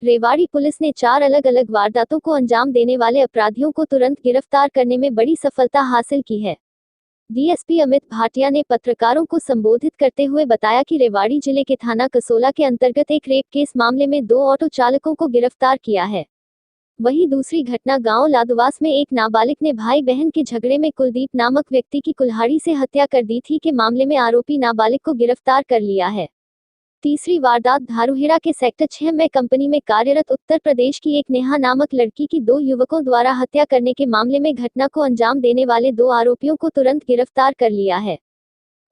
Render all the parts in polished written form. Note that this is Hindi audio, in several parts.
रेवाड़ी पुलिस ने 4 अलग-अलग वारदातों को अंजाम देने वाले अपराधियों को तुरंत गिरफ्तार करने में बड़ी सफलता हासिल की है। डीएसपी अमित भाटिया ने पत्रकारों को संबोधित करते हुए बताया कि रेवाड़ी जिले के थाना कसोला के अंतर्गत एक रेप केस मामले में 2 ऑटो चालकों को गिरफ्तार किया है। वहीं दूसरी घटना गांव लादवास में एक नाबालिग ने भाई बहन के झगड़े में कुलदीप नामक व्यक्ति की कुल्हाड़ी से हत्या कर दी थी के मामले में आरोपी नाबालिग को गिरफ्तार कर लिया है। तीसरी वारदात धारूहेड़ा के सेक्टर 6 में कंपनी में कार्यरत उत्तर प्रदेश की एक नेहा नामक लड़की की 2 युवकों द्वारा हत्या करने के मामले में घटना को अंजाम देने वाले 2 आरोपियों को तुरंत गिरफ्तार कर लिया है।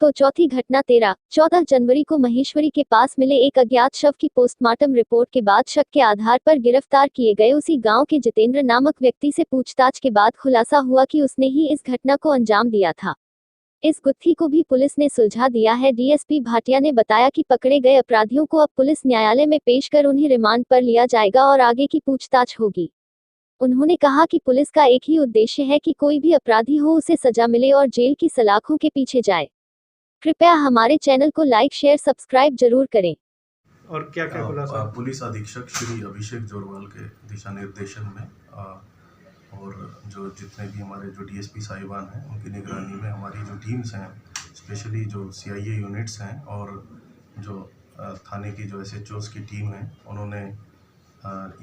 तो चौथी घटना 13-14 जनवरी को महेश्वरी के पास मिले एक अज्ञात शव की पोस्टमार्टम रिपोर्ट के बाद शक के आधार पर गिरफ्तार किए गए उसी गांव के जितेंद्र नामक व्यक्ति से पूछताछ के बाद खुलासा हुआ कि उसने ही इस घटना को अंजाम दिया था। इस गुत्थी को भी पुलिस ने सुलझा दिया है। डीएसपी भाटिया ने बताया कि पकड़े गए अपराधियों को अब पुलिस न्यायालय में पेश कर उन्हें रिमांड पर लिया जाएगा और आगे की पूछताछ होगी। उन्होंने कहा कि पुलिस का एक ही उद्देश्य है कि कोई भी अपराधी हो उसे सजा मिले और जेल की सलाखों के पीछे जाए। कृपया हमारे चैनल को लाइक शेयर सब्सक्राइब जरूर करें। और क्या क्या खुलासा? पुलिस अधीक्षक श्री अभिषेक जोरवाल के दिशा निर्देशन में और जो जितने भी हमारे जो डीएसपी साहिबान हैं उनकी निगरानी में हमारी जो टीम्स हैं, स्पेशली जो सीआईए यूनिट्स हैं और जो थाने की जो एसएचओस की टीम है, उन्होंने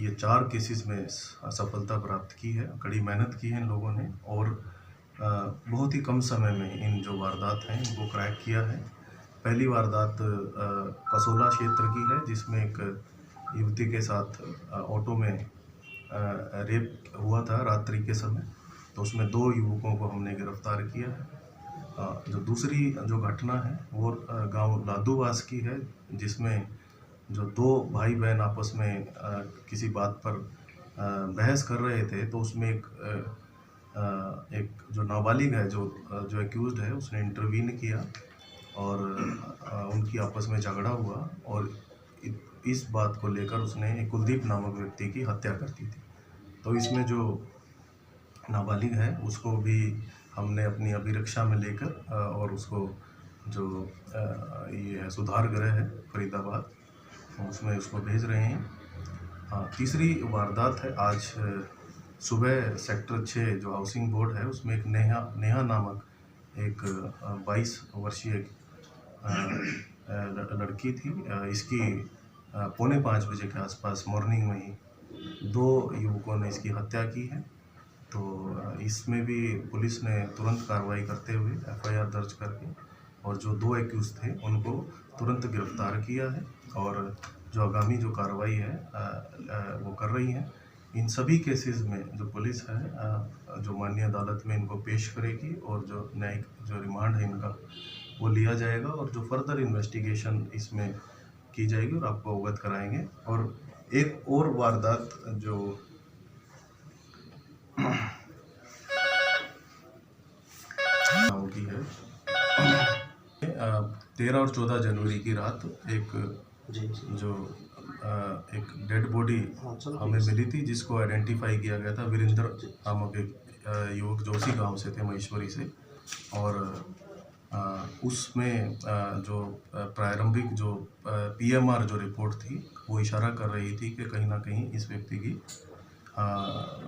ये 4 केसेस में सफलता प्राप्त की है। कड़ी मेहनत की है इन लोगों ने और बहुत ही कम समय में इन जो वारदात हैं इनको क्रैक किया है। पहली वारदात कसोला क्षेत्र की है, जिसमें एक युवती के साथ ऑटो में रेप हुआ था रात्रि के समय, तो उसमें 2 युवकों को हमने गिरफ्तार किया है। जो दूसरी जो घटना है वो गांव लादूवास की है, जिसमें जो 2 भाई बहन आपस में किसी बात पर बहस कर रहे थे, तो उसमें एक जो नाबालिग है जो एक्यूज्ड है उसने इंटरवीन किया और उनकी आपस में झगड़ा हुआ और इस बात को लेकर उसने कुलदीप नामक व्यक्ति की हत्या कर दी थी। तो इसमें जो नाबालिग है उसको भी हमने अपनी अभिरक्षा में लेकर और उसको जो ये है सुधार गृह है फरीदाबाद, उसमें उसको भेज रहे हैं। तीसरी वारदात है आज सुबह सेक्टर 6 जो हाउसिंग बोर्ड है उसमें एक नेहा नामक एक 22 वर्षीय लड़की थी। इसकी 4:45 बजे के आसपास मॉर्निंग में ही 2 युवकों ने इसकी हत्या की है। तो इसमें भी पुलिस ने तुरंत कार्रवाई करते हुए एफआईआर दर्ज करके और जो 2 एक्यूज थे उनको तुरंत गिरफ्तार किया है और जो आगामी जो कार्रवाई है वो कर रही है। इन सभी केसेस में जो पुलिस है जो माननीय अदालत में इनको पेश करेगी और जो न्यायिक जो रिमांड है इनका वो लिया जाएगा और जो फर्दर इन्वेस्टिगेशन इसमें की जाएगी और आपको अवगत कराएंगे। और एक और वारदात जो की है 13 और 14 जनवरी की रात एक डेड बॉडी हमें मिली थी, जिसको आइडेंटिफाई किया गया था वीरेंद्र नामक एक युवक जो उसी गांव से थे, महेश्वरी से। और उसमें जो प्रारंभिक जो पीएमआर जो रिपोर्ट थी वो इशारा कर रही थी कि कहीं ना कहीं इस व्यक्ति की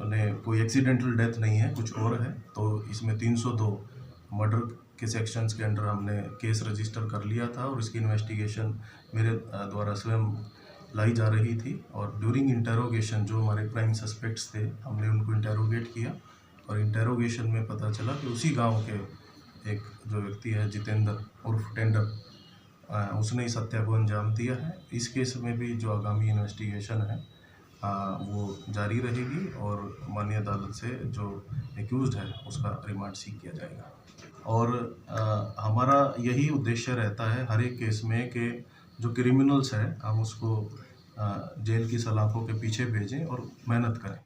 ने कोई एक्सीडेंटल डेथ नहीं है, कुछ और है। तो इसमें 302 मर्डर के सेक्शंस के अंडर हमने केस रजिस्टर कर लिया था और इसकी इन्वेस्टिगेशन मेरे द्वारा स्वयं लाई जा रही थी। और ड्यूरिंग इंटेरोगेशन जो हमारे प्राइम सस्पेक्ट्स थे हमने उनको इंटेरोगेट किया और इंटेरोगेशन में पता चला कि उसी गांव के एक जो व्यक्ति है जितेंद्र उर्फ टेंडर, उसने इस हत्या को अंजाम दिया है। इस केस में भी जो आगामी इन्वेस्टिगेशन है वो जारी रहेगी और माननीय अदालत से जो एक्यूज्ड है उसका रिमांड सीख किया जाएगा। और हमारा यही उद्देश्य रहता है हर एक केस में कि जो क्रिमिनल्स हैं हम उसको जेल की सलाखों के पीछे भेजें और मेहनत करें।